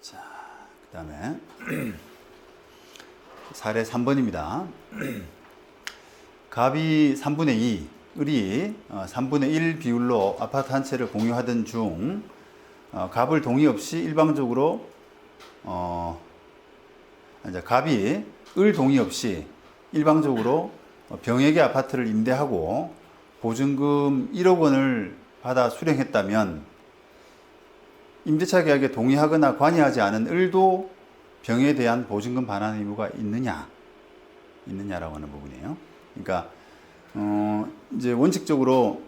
자, 그 다음에 사례 3번입니다. 갑이 3분의 2, 을이 3분의 1 비율로 아파트 한 채를 공유하던 중 갑을 동의 없이 일방적으로 이제 갑이 을 동의 없이 일방적으로 병에게 아파트를 임대하고 보증금 1억 원을 받아 수령했다면 임대차 계약에 동의하거나 관여하지 않은 을도 병에 대한 보증금 반환 의무가 있느냐라고 하는 부분이에요. 그러니까 이제 원칙적으로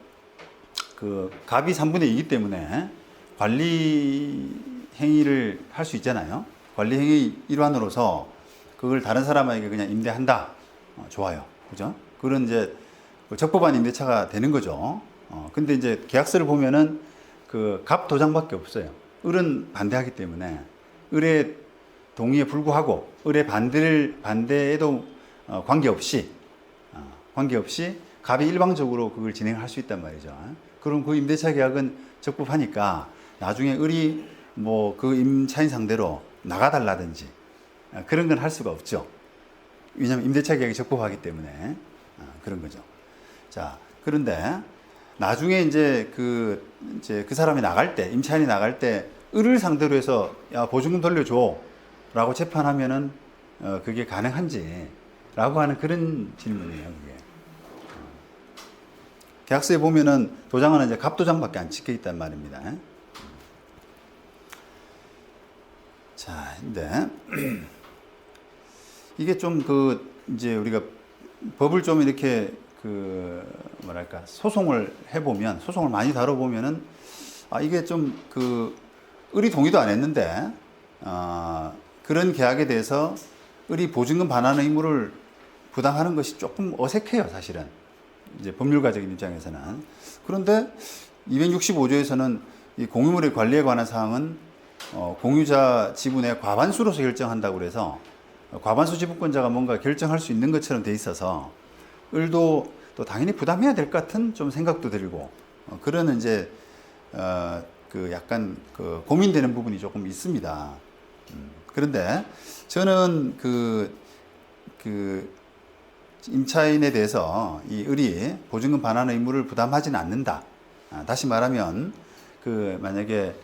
그 갑이 3분의 2이기 때문에 관리 행위를 할 수 있잖아요. 관리 행위 일환으로서 그걸 다른 사람에게 그냥 임대한다. 좋아요. 그죠? 그런 이제 적법한 임대차가 되는 거죠. 근데 이제 계약서를 보면은 그 갑 도장밖에 없어요. 을은 반대하기 때문에 을의 동의에 불구하고 을의 반대에도 관계없이 갑이 일방적으로 그걸 진행할 수 있단 말이죠. 그럼 그 임대차 계약은 적법하니까 나중에 을이 뭐 그 임차인 상대로 나가달라든지 그런 건 할 수가 없죠. 왜냐하면 임대차 계약이 적법하기 때문에 그런 거죠. 자, 그런데 나중에 이제 그 사람이 나갈 때, 임차인이 나갈 때 을을 상대로 해서 야, 보증금 돌려줘라고 재판하면은 그게 가능한지라고 하는 그런 질문이에요. 그게. 계약서에 보면은 도장은 이제 갑도장밖에 안 찍혀 있단 말입니다. 자, 근데 이게 좀 이제 우리가 법을 좀 이렇게 뭐랄까 소송을 해보면, 소송을 많이 다뤄보면은 이게 좀 을이 동의도 안 했는데 그런 계약에 대해서 을이 보증금 반환 의무를 부담하는 것이 조금 어색해요, 사실은. 이제 법률가적인 입장에서는. 그런데 265조에서는 이 공유물의 관리에 관한 사항은 공유자 지분의 과반수로서 결정한다고 그래서 과반수 지분권자가 뭔가 결정할 수 있는 것처럼 돼 있어서 을도 또 당연히 부담해야 될 것 같은 좀 생각도 들고 그런 이제 약간 고민되는 부분이 조금 있습니다. 그런데 저는 임차인에 대해서 이 을이 보증금 반환 의무를 부담하지는 않는다. 다시 말하면 만약에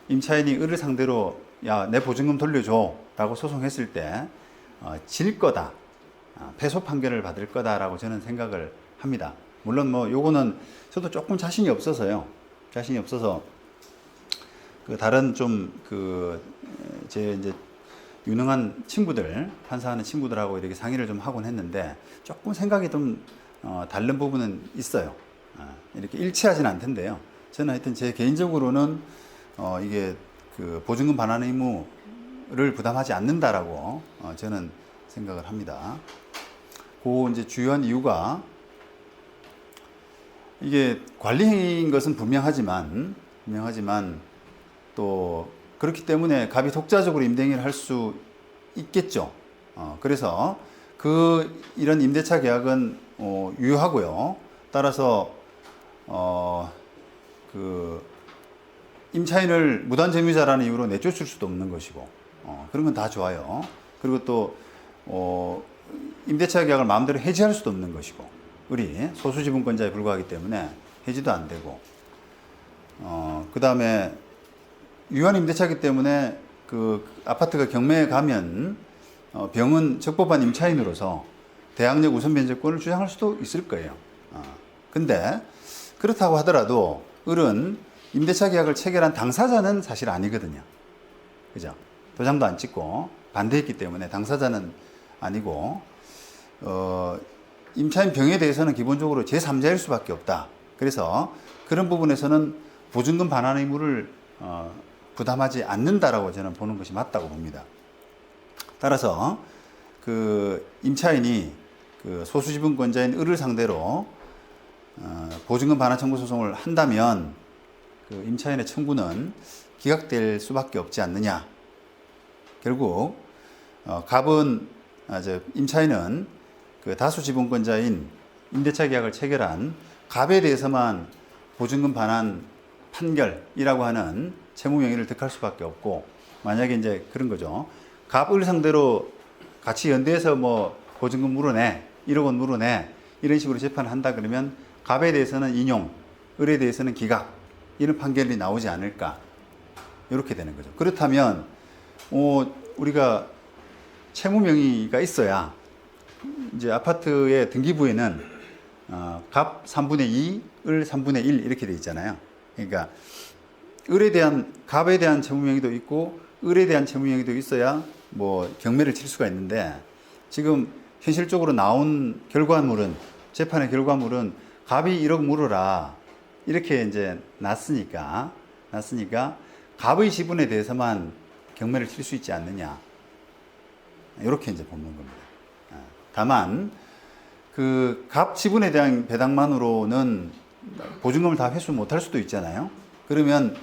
임차인이 을을 상대로 야, 내 보증금 돌려줘라고 소송했을 때 질 거다. 패소 판결을 받을 거다라고 저는 생각을 합니다. 물론 뭐 요거는 저도 조금 자신이 없어서요. 자신이 없어서 다른 제 이제 유능한 친구들, 판사하는 친구들하고 이렇게 상의를 좀 하곤 했는데 조금 생각이 좀 다른 부분은 있어요. 이렇게 일치하진 않던데요. 저는 하여튼 제 개인적으로는 이게 보증금 반환 의무를 부담하지 않는다라고 저는 생각을 합니다. 이제 주요한 이유가 이게 관리 행위인 것은 분명하지만 또 그렇기 때문에 갑이 독자적으로 임대 행위를 할 수 있겠죠. 그래서 이런 임대차 계약은 유효하고요. 따라서 임차인을 무단점유자라는 이유로 내쫓을 수도 없는 것이고 그런 건 다 좋아요. 그리고 또 임대차 계약을 마음대로 해지할 수도 없는 것이고 을이 소수지분권자에 불과하기 때문에 해지도 안 되고 그 다음에 유한 임대차이기 때문에 아파트가 경매에 가면 병은 적법한 임차인으로서 대항력 우선 변제권을 주장할 수도 있을 거예요. 근데 그렇다고 하더라도 을은 임대차 계약을 체결한 당사자는 사실 아니거든요. 그죠? 도장도 안 찍고 반대했기 때문에 당사자는 아니고 임차인 병에 대해서는 기본적으로 제3자일 수밖에 없다. 그래서 그런 부분에서는 보증금 반환 의무를 부담하지 않는다라고 저는 보는 것이 맞다고 봅니다. 따라서 임차인이 소수지분권자인 을을 상대로 보증금 반환 청구 소송을 한다면 임차인의 청구는 기각될 수밖에 없지 않느냐. 결국 임차인은 다수 지분권자인 임대차 계약을 체결한 갑에 대해서만 보증금 반환 판결이라고 하는 채무 명의를 득할 수밖에 없고, 만약에 이제 그런 거죠. 갑을 상대로 같이 연대해서 뭐 보증금 물어내, 1억 원 물어내, 이런 식으로 재판을 한다 그러면 갑에 대해서는 인용, 을에 대해서는 기각, 이런 판결이 나오지 않을까, 이렇게 되는 거죠. 그렇다면 우리가 채무 명의가 있어야 이제 아파트의 등기부에는 갑 3분의 2, 을 3분의 1 이렇게 돼 있잖아요. 그러니까 갑에 대한 채무 명의도 있고 을에 대한 채무 명의도 있어야 뭐 경매를 칠 수가 있는데, 지금 현실적으로 나온 결과물은, 재판의 결과물은 갑이 1억 물어라 이렇게 이제 났으니까 갑의 지분에 대해서만 경매를 칠 수 있지 않느냐, 이렇게 이제 보는 겁니다. 다만 그 갑 지분에 대한 배당만으로는 보증금을 다 회수 못할 수도 있잖아요. 그러면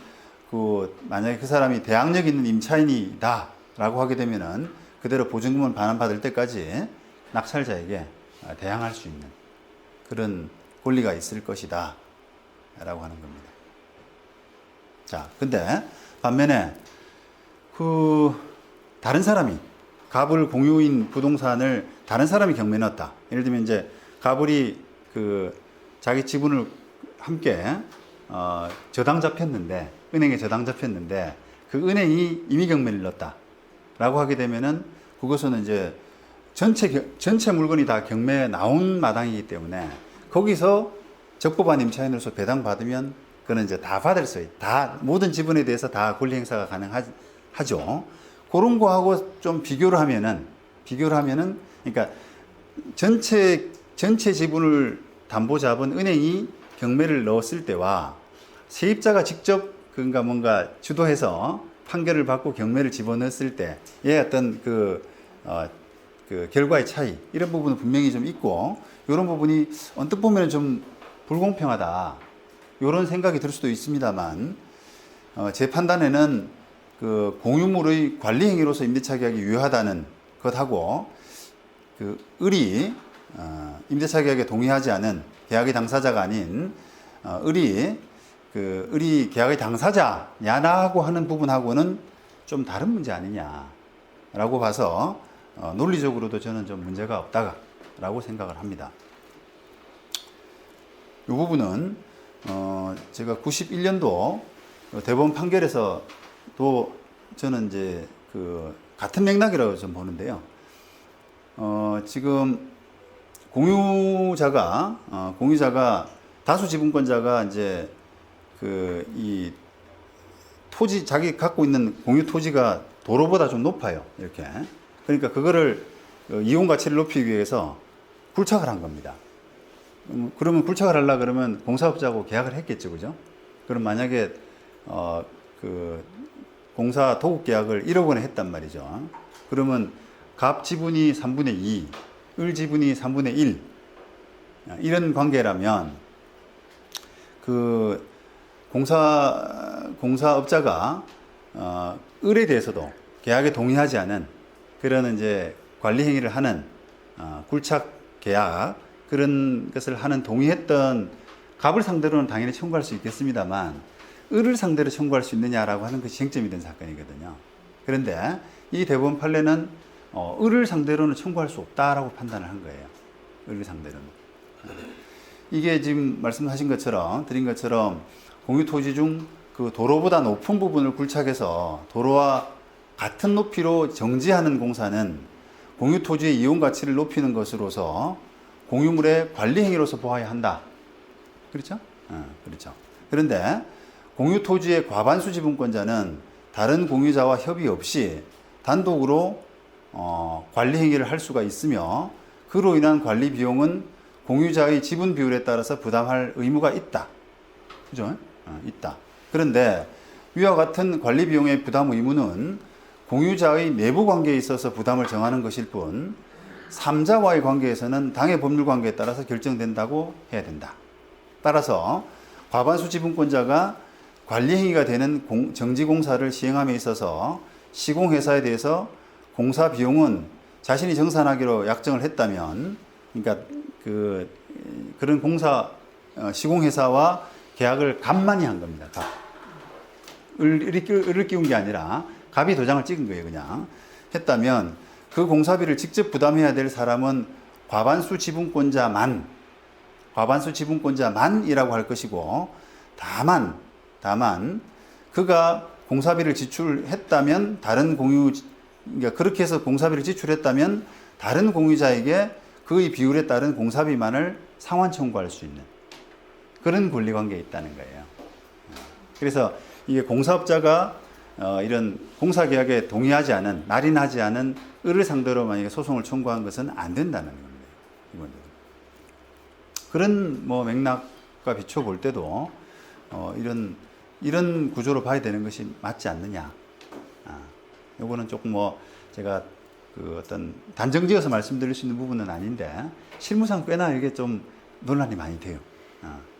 만약에 그 사람이 대항력 있는 임차인이다라고 하게 되면은 그대로 보증금을 반환받을 때까지 낙찰자에게 대항할 수 있는 그런 권리가 있을 것이다 라고 하는 겁니다. 자, 근데 반면에 다른 사람이 갑을 공유인 부동산을 다른 사람이 경매에 넣었다. 예를 들면 이제 갑을이 자기 지분을 함께 저당 잡혔는데, 은행에 저당 잡혔는데 그 은행이 임의 경매를 넣었다라고 하게 되면은 그것은 이제 전체 물건이 다 경매에 나온 마당이기 때문에 거기서 적법한 임차인으로서 배당받으면 그거는 이제 다 받을 수 있다. 다 모든 지분에 대해서 다 권리 행사가 가능하죠. 그런 거하고 좀 비교를 하면은 그러니까 전체 지분을 담보 잡은 은행이 경매를 넣었을 때와 세입자가 직접 그러니까 뭔가 주도해서 판결을 받고 경매를 집어넣었을 때의 어떤 그 결과의 차이, 이런 부분은 분명히 좀 있고, 이런 부분이 언뜻 보면 좀 불공평하다, 이런 생각이 들 수도 있습니다만, 제 판단에는 그 공유물의 관리 행위로서 임대차 계약이 유효하다는 것하고, 을이 임대차 계약에 동의하지 않은 계약의 당사자가 아닌 을이 계약의 당사자냐라고 하는 부분하고는 좀 다른 문제 아니냐라고 봐서 논리적으로도 저는 좀 문제가 없다라고 생각을 합니다. 이 부분은 제가 91년도 대법원 판결에서도 저는 이제 같은 맥락이라고 좀 보는데요. 지금 공유자가 다수 지분권자가 이제 이 토지, 자기 갖고 있는 공유 토지가 도로보다 좀 높아요. 이렇게. 그러니까 그거를 이용 가치를 높이기 위해서 굴착을 한 겁니다. 그러면 굴착을 하려고 그러면 공사업자하고 계약을 했겠죠. 그죠? 그럼 만약에 공사 도급 계약을 1억 원에 했단 말이죠. 그러면 갑 지분이 3분의 2, 을 지분이 3분의 1, 이런 관계라면 공사업자가 을에 대해서도 계약에 동의하지 않은 그런 이제 관리 행위를 하는 굴착 계약, 그런 것을 하는 동의했던 갑을 상대로는 당연히 청구할 수 있겠습니다만, 을을 상대로 청구할 수 있느냐라고 하는 것이 쟁점이 된 사건이거든요. 그런데 이 대법원 판례는 을을 상대로는 청구할 수 없다라고 판단을 한 거예요. 을을 상대로는. 이게 지금 드린 것처럼 공유 토지 중 그 도로보다 높은 부분을 굴착해서 도로와 같은 높이로 정지하는 공사는 공유 토지의 이용 가치를 높이는 것으로서 공유물의 관리 행위로서 보아야 한다. 그렇죠? 그렇죠. 그런데 공유 토지의 과반수 지분권자는 다른 공유자와 협의 없이 단독으로 관리 행위를 할 수가 있으며, 그로 인한 관리 비용은 공유자의 지분 비율에 따라서 부담할 의무가 있다. 그죠? 있다. 그런데 위와 같은 관리 비용의 부담 의무는 공유자의 내부 관계에 있어서 부담을 정하는 것일 뿐, 3자와의 관계에서는 당해 법률 관계에 따라서 결정된다고 해야 된다. 따라서 과반수 지분권자가 관리 행위가 되는 정지공사를 시행함에 있어서 시공회사에 대해서 공사 비용은 자신이 정산하기로 약정을 했다면, 그러니까 그런 시공회사와 계약을 갑만이 한 겁니다. 을을 끼운 게 아니라 갑이 도장을 찍은 거예요. 그냥 했다면 그 공사비를 직접 부담해야 될 사람은 과반수 지분권자만이라고 할 것이고, 다만 그가 공사비를 지출했다면 그러니까 그렇게 해서 공사비를 지출했다면 다른 공유자에게 그의 비율에 따른 공사비만을 상환 청구할 수 있는 그런 권리관계에 있다는 거예요. 그래서 이게 공사업자가 이런 공사계약에 동의하지 않은, 날인하지 않은 을을 상대로 만약에 소송을 청구한 것은 안 된다는 겁니다. 이번에는. 그런 뭐 맥락과 비춰 볼 때도 이런 구조로 봐야 되는 것이 맞지 않느냐. 요거는 조금 뭐 제가 그 어떤 단정지어서 말씀드릴 수 있는 부분은 아닌데 실무상 꽤나 이게 좀 논란이 많이 돼요.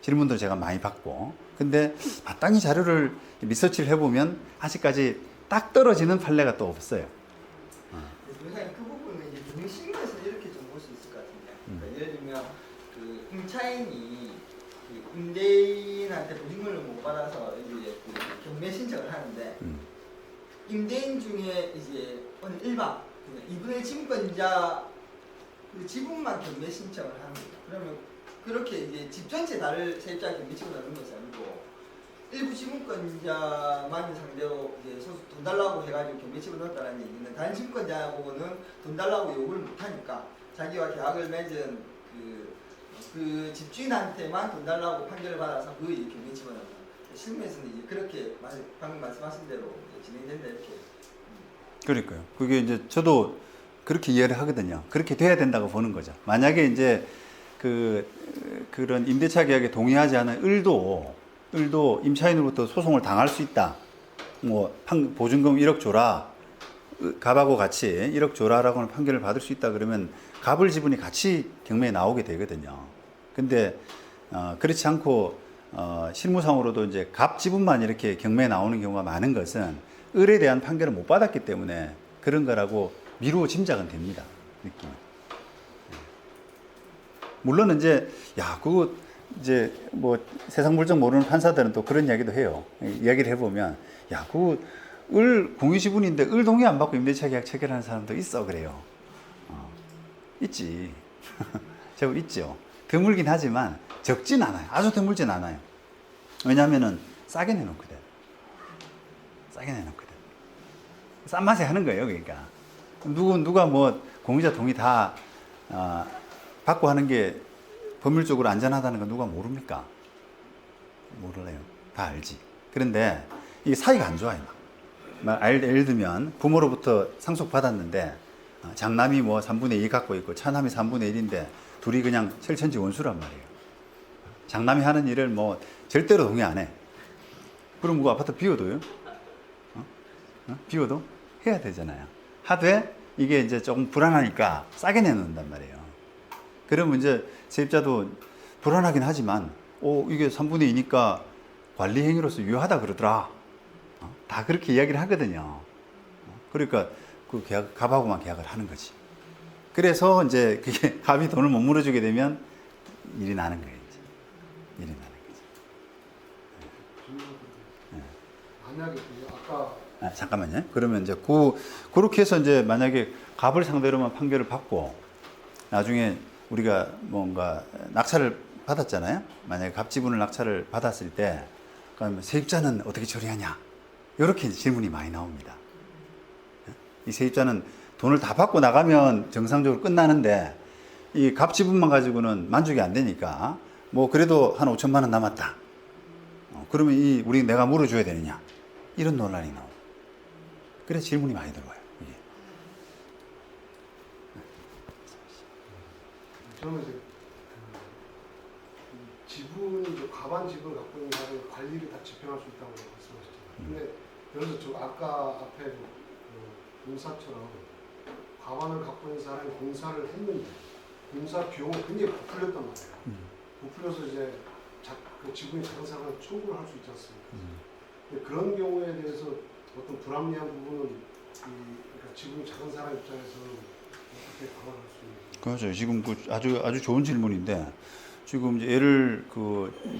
질문도 제가 많이 받고. 근데 마땅히 자료를 리서치를 해보면 아직까지 딱 떨어지는 판례가 또 없어요. 변호사님, 그 부분은 이제 경영실무에서 이렇게 좀 볼 수 있을 것 같은데, 그러니까 예를 들면 그 임차인이 그 임대인한테 보증금을 못 받아서 이제 그 경매 신청을 하는데 임대인 중에 이제 어느 일반 2분의 1 지분권자 그 지분만 경매 신청을 하는 거예요. 그러면 그렇게 이제 집 전체 다를 세입자가 경매 치고 나는 것이 아니고 일부 지분권자만 상대로 이제 돈 달라고 해가지고 경매 치고 넣었다는 얘기는 다른 지분권자하고는 돈 달라고 요구를 못하니까 자기와 계약을 맺은 그 집주인한테만 돈 달라고 판결을 받아서 그 경매 치고 넣었다. 실무에서는 이제 그렇게 방금 말씀하신 대로 진행된다 이렇게. 그러니까요. 그게 이제 저도 그렇게 이해를 하거든요. 그렇게 돼야 된다고 보는 거죠. 만약에 이제 그런 임대차 계약에 동의하지 않은 을도 임차인으로부터 소송을 당할 수 있다. 뭐 보증금 1억 줘라. 갑하고 같이 1억 줘라라고 하는 판결을 받을 수 있다 그러면 갑을 지분이 같이 경매에 나오게 되거든요. 근데 그렇지 않고 실무상으로도 이제 갑 지분만 이렇게 경매에 나오는 경우가 많은 것은 을에 대한 판결을 못 받았기 때문에 그런 거라고 미루어 짐작은 됩니다. 느낌이. 물론 이제 그거 이제 뭐 세상 물정 모르는 판사들은 또 그런 이야기도 해요. 이야기를 해보면 그거 을 공유 지분인데 을 동의 안 받고 임대차 계약 체결하는 사람도 있어 그래요. 있지. 제법 있죠. 드물긴 하지만 적진 않아요. 아주 드물진 않아요. 왜냐하면은 싸게 내놓거든. 싼 맛에 하는 거예요. 그러니까 누가 뭐 공유자 동의 다 받고 하는 게 법률적으로 안전하다는 건 누가 모릅니까? 모르래요. 다 알지. 그런데 이게 사이가 안 좋아요. 예를 들면 부모로부터 상속받았는데 장남이 뭐 3분의 2 갖고 있고 차남이 3분의 1인데 둘이 그냥 철천지 원수란 말이에요. 장남이 하는 일을 뭐 절대로 동의 안 해. 그럼 그 아파트 비워둬요? 비워도 해야 되잖아요. 하되 이게 이제 조금 불안하니까 싸게 내놓는단 말이에요. 그러면 이제 세입자도 불안하긴 하지만 이게 3분의 2니까 관리 행위로서 유효하다 그러더라. 다 그렇게 이야기를 하거든요. 그러니까 그 갑하고만 계약을 하는 거지. 그래서 이제 그게 갑이 돈을 못 물어주게 되면 일이 나는 거예요. 이제. 일이 나는 거지. 만약에 아까 잠깐만요. 그러면 이제 그렇게 해서 이제 만약에 갑을 상대로만 판결을 받고 나중에 우리가 뭔가 낙찰을 받았잖아요. 만약에 갑 지분을 낙찰을 받았을 때 그러면 세입자는 어떻게 처리하냐? 이렇게 질문이 많이 나옵니다. 이 세입자는 돈을 다 받고 나가면 정상적으로 끝나는데 이 갑 지분만 가지고는 만족이 안 되니까 뭐 그래도 한 5천만 원 남았다. 그러면 우리 내가 물어줘야 되느냐? 이런 논란이 나옵니다. 그래서 질문이 많이 들어와요. 이게. 저는 이제 지분이 과반 지분을 갖고 있는 사람이 관리를 다 집행할 수 있다고 말씀하셨잖아요. 근데 그래서 저 아까 앞에 그 공사처럼 과반을 갖고 있는 사람이 공사를 했는데 공사 비용을 굉장히 부풀렸단 말이에요. 부풀려서 이제 그 지분이 작은 사람은 청구를 할 수 있지 않습니까? 근데 그런 경우에 대해서 어떤 불합리한 부분은 그러니까 지분이 작은 사람 입장에서는 어떻게 감안할 수 있는지. 그렇죠. 지금 아주 좋은 질문인데 지금 이제 예를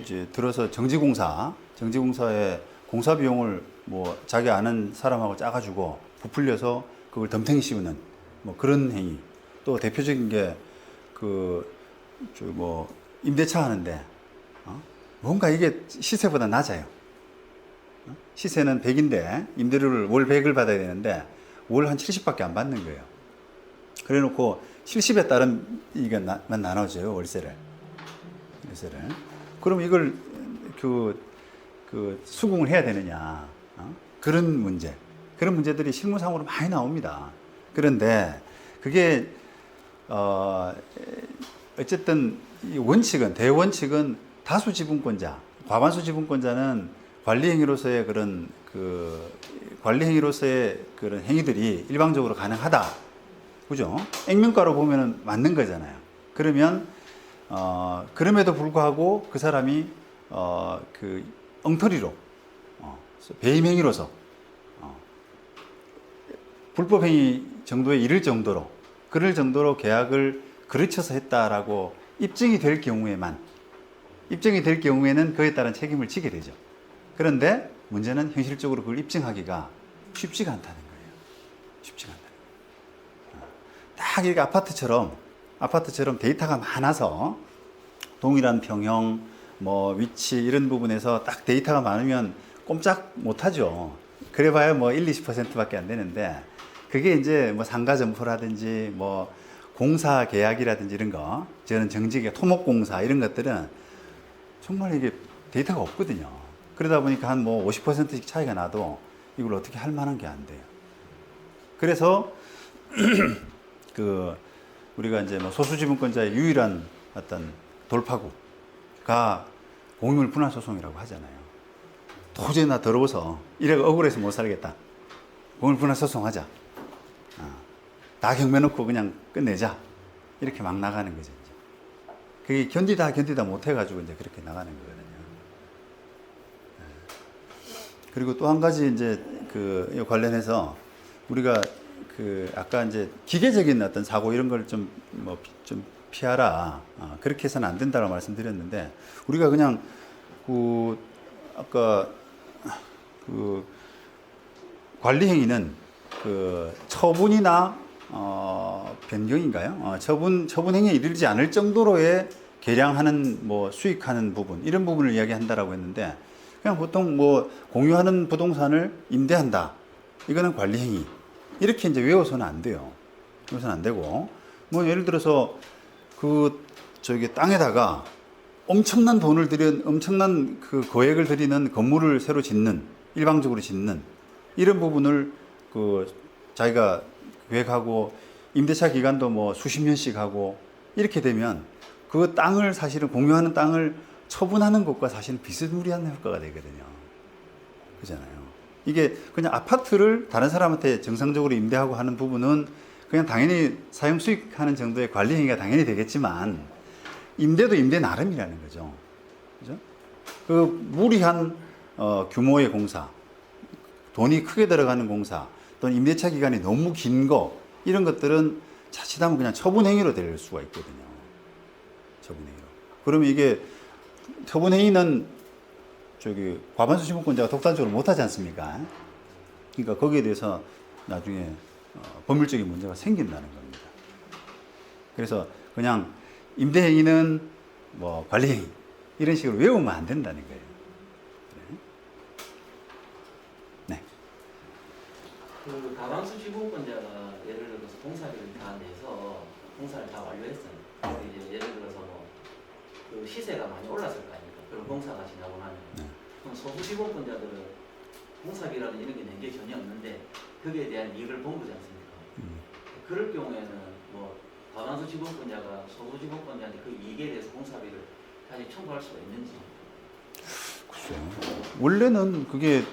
이제 들어서 정지공사의 공사 비용을 뭐 자기 아는 사람하고 짜가지고 부풀려서 그걸 덤탱이 씌우는 뭐 그런 행위. 또 대표적인 게 뭐 임대차 하는데 뭔가 이게 시세보다 낮아요. 시세는 100인데 임대료를 월 100을 받아야 되는데 월 한 70밖에 안 받는 거예요. 그래 놓고 70에 따른 이게만 나눠줘요, 월세를. 그럼 이걸 수긍을 해야 되느냐. 그런 문제들이 실무상으로 많이 나옵니다. 그런데 그게 어쨌든 이 대원칙은 다수 지분권자, 과반수 지분권자는 관리 행위로서의 그런 행위들이 일방적으로 가능하다. 그죠? 액면가로 보면은 맞는 거잖아요. 그러면 그럼에도 불구하고 그 사람이 엉터리로 배임 행위로서 불법 행위 정도에 이를 정도로 계약을 그르쳐서 했다라고 입증이 될 경우에는 그에 따른 책임을 지게 되죠. 그런데 문제는 현실적으로 그걸 입증하기가 쉽지가 않다는 거예요. 쉽지가 않다는 거예요. 딱 이렇게 아파트처럼 데이터가 많아서 동일한 평형, 뭐 위치 이런 부분에서 딱 데이터가 많으면 꼼짝 못하죠. 그래봐야 뭐 1, 20%밖에 안 되는데 그게 이제 뭐 상가 점포라든지 뭐 공사 계약이라든지 이런 거, 저는 정직의 토목공사 이런 것들은 정말 이게 데이터가 없거든요. 그러다 보니까 한 뭐 50%씩 차이가 나도 이걸 어떻게 할 만한 게 안 돼요. 그래서 우리가 이제 뭐 소수지분권자의 유일한 어떤 돌파구가 공유물 분할 소송이라고 하잖아요. 도저히 나 더러워서 이래가 억울해서 못 살겠다. 공유물 분할 소송하자. 다 경매 놓고 그냥 끝내자. 이렇게 막 나가는 거죠. 이제. 그게 견디다 못 해가지고 이제 그렇게 나가는 거거든요. 그리고 또 한 가지 이제 관련해서 우리가 아까 이제 기계적인 어떤 사고 이런 걸 좀 피하라. 그렇게 해서는 안 된다고 말씀드렸는데 우리가 그냥 아까 관리 행위는 처분이나 변경인가요? 처분 행위에 이르지 않을 정도로의 계량하는 뭐 수익하는 부분 이런 부분을 이야기한다라고 했는데 그냥 보통 뭐 공유하는 부동산을 임대한다. 이거는 관리 행위. 이렇게 이제 외워서는 안 돼요. 외워서는 안 되고 뭐 예를 들어서 땅에다가 엄청난 거액을 들이는 건물을 새로 일방적으로 짓는 이런 부분을 자기가 계획하고 임대차 기간도 뭐 수십 년씩 하고 이렇게 되면 그 땅을 사실은 공유하는 땅을 처분하는 것과 사실은 비스무리한 효과가 되거든요. 그잖아요. 이게 그냥 아파트를 다른 사람한테 정상적으로 임대하고 하는 부분은 그냥 당연히 사용 수익하는 정도의 관리 행위가 당연히 되겠지만 임대도 임대 나름이라는 거죠. 그죠? 무리한 규모의 공사, 돈이 크게 들어가는 공사, 또는 임대차 기간이 너무 긴 거 이런 것들은 자칫하면 그냥 처분 행위로 될 수가 있거든요. 처분 행위로. 그러면 이게 처분 행위는 과반수 지분권자가 독단적으로 못하지 않습니까? 그러니까 거기에 대해서 나중에 법률적인 문제가 생긴다는 겁니다. 그래서 그냥 임대 행위는 뭐 관리 행위 이런 식으로 외우면 안 된다는 거예요. 네. 과반수 지분권자가 예를 들어서 공사비를 다 내서 공사를 다 완료했어요. 이제 예를 들어서 시세가 많이 올랐을 거 아닙니까? 그럼 공사가 지나고 나면 그럼 소수 지분권자들은 공사비라는 이런 게 낸 게 전혀 없는데 거기에 대한 이익을 본 거지 않습니까? 그럴 경우에는 뭐 과반수 지분권자가 소수 지분권자한테 그 이익에 대해서 공사비를 다시 청구할 수가 있는지. 글쎄요. 원래는 그게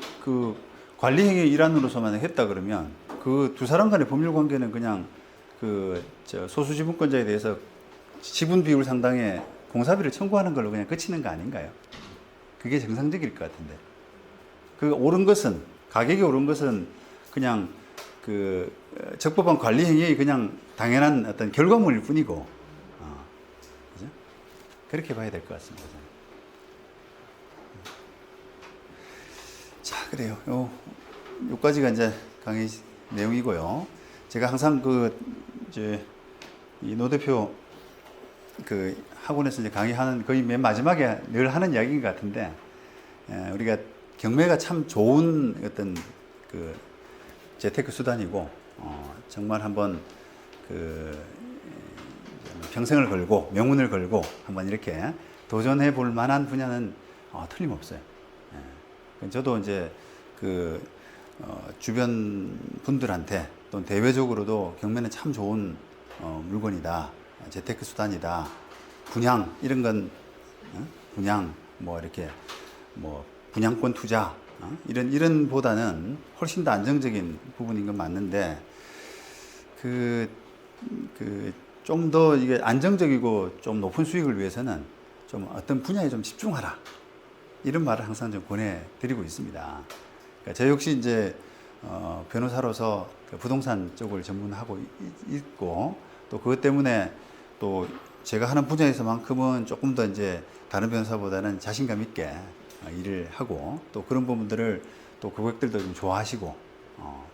관리 행위 일환으로서만 했다 그러면 그 두 사람 간의 법률 관계는 그냥 소수 지분권자에 대해서 지분 비율 상당의 공사비를 청구하는 걸로 그냥 그치는 거 아닌가요? 그게 정상적일 것 같은데. 가격이 오른 것은 그냥 적법한 관리 행위의 그냥 당연한 어떤 결과물일 뿐이고, 그죠? 그렇게 봐야 될 것 같습니다. 자, 그래요. 요까지가 이제 강의 내용이고요. 제가 항상 이제 이 노 대표 학원에서 이제 강의하는 거의 맨 마지막에 늘 하는 이야기인 것 같은데, 우리가 경매가 참 좋은 어떤 재테크 수단이고, 정말 한번 평생을 걸고 명운을 걸고 한번 이렇게 도전해 볼 만한 분야는 틀림없어요. 저도 이제 주변 분들한테 또 대외적으로도 경매는 참 좋은 물건이다, 재테크 수단이다, 분양 이런 건 분양 이렇게 분양권 투자 이런 보다는 훨씬 더 안정적인 부분인 건 맞는데 좀 더 이게 안정적이고 좀 높은 수익을 위해서는 좀 어떤 분야에 좀 집중하라, 이런 말을 항상 좀 권해드리고 있습니다. 그러니까 저 역시 이제 변호사로서 부동산 쪽을 전문하고 있고, 또 그것 때문에 또 제가 하는 분야에서만큼은 조금 더 이제 다른 변호사보다는 자신감 있게 일을 하고, 또 그런 부분들을 또 고객들도 좀 좋아하시고,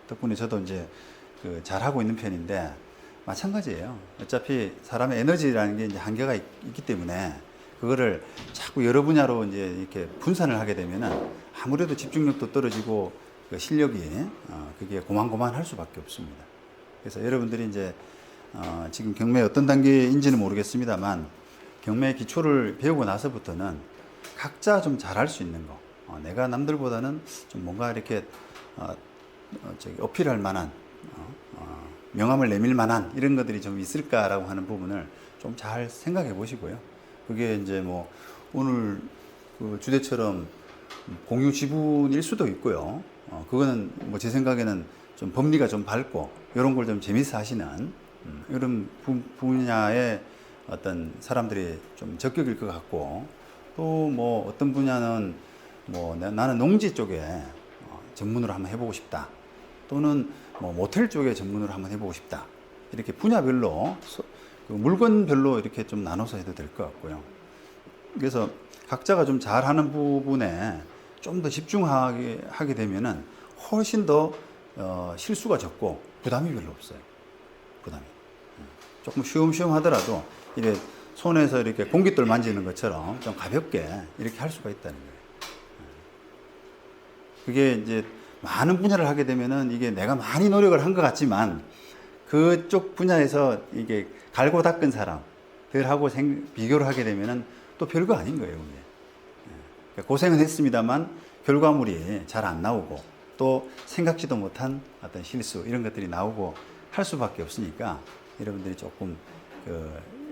덕분에 저도 이제 잘하고 있는 편인데, 마찬가지예요. 어차피 사람의 에너지라는 게 이제 한계가 있기 때문에 그거를 자꾸 여러 분야로 이제 이렇게 분산을 하게 되면은 아무래도 집중력도 떨어지고 실력이 그게 고만고만할 수밖에 없습니다. 그래서 여러분들이 이제 지금 경매 어떤 단계인지는 모르겠습니다만, 경매 기초를 배우고 나서부터는 각자 좀 잘할 수 있는 거, 내가 남들보다는 좀 뭔가 이렇게 어필할 만한, 명함을 내밀 만한 이런 것들이 좀 있을까라고 하는 부분을 좀 잘 생각해 보시고요. 그게 이제 오늘 주제처럼 공유 지분일 수도 있고요. 그거는 제 생각에는 좀 법리가 좀 밝고 이런 걸 좀 재미있어 하시는 이런 분야의 어떤 사람들이 좀 적격일 것 같고, 또 어떤 분야는 나는 농지 쪽에 전문으로 한번 해보고 싶다, 또는 모텔 쪽에 전문으로 한번 해보고 싶다, 이렇게 분야별로 물건별로 이렇게 좀 나눠서 해도 될 것 같고요. 그래서 각자가 좀 잘하는 부분에 좀 더 집중하게 되면은 훨씬 더 실수가 적고 부담이 별로 없어요. 부담이 조금 쉬엄쉬엄 하더라도 이게 손에서 이렇게 공깃돌 만지는 것처럼 좀 가볍게 이렇게 할 수가 있다는 거예요. 그게 이제 많은 분야를 하게 되면은 이게 내가 많이 노력을 한 것 같지만 그쪽 분야에서 이게 갈고 닦은 사람들하고 비교를 하게 되면은 또 별거 아닌 거예요. 그러니까 고생은 했습니다만 결과물이 잘 안 나오고, 또 생각지도 못한 어떤 실수 이런 것들이 나오고 할 수밖에 없으니까, 여러분들이 조금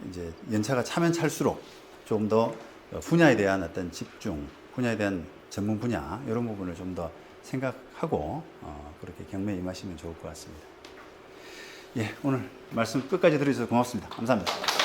이제 연차가 차면 찰수록 좀 더 분야에 대한 어떤 집중, 분야에 대한 전문 분야 이런 부분을 좀 더 생각하고 그렇게 경매에 임하시면 좋을 것 같습니다. 예, 오늘 말씀 끝까지 들어주셔서 고맙습니다. 감사합니다.